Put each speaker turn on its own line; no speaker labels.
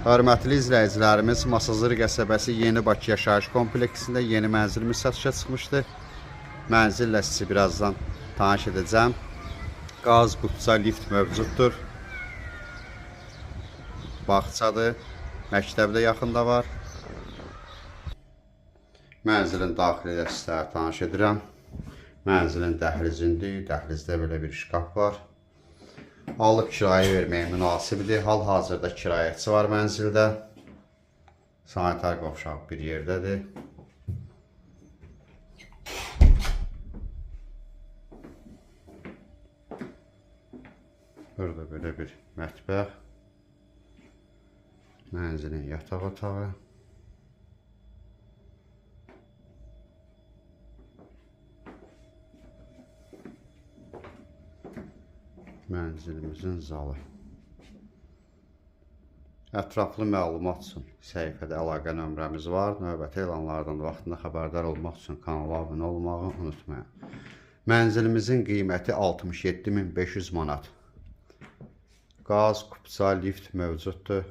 Hörmətli izləyicilərimiz, Masazır qəsəbəsi Yeni Bakı yaşayış kompleksində yeni mənzilimiz satışa çıxmışdı. Mənzillə sizi birazdan tanış edəcəm. Qaz, qutsa, lift mövcuddur. Bağçadır. Məktəb də yaxında var. Mənzilin daxili ilə sizlərə tanış edirəm. Mənzilin dəhlizindir. Dəhlizdə belə bir şkaf var. Alıb kirayə verməyə münasibdir. Hal-hazırda kirayəçi var mənzildə. Sanitar qovşaq bir yerdədir. Burada belə bir mətbəx. Mənzilin yataq otağı. Mənzilimizin zalı. Ətraflı məlumat üçün səhifədə əlaqə nömrəmiz var. Növbəti elanlardan vaxtında xəbərdar olmaq üçün kanala abunə olmağı unutmayın. Mənzilimizin qiyməti 67.500 manat. Qaz, kupça, lift mövcuddur.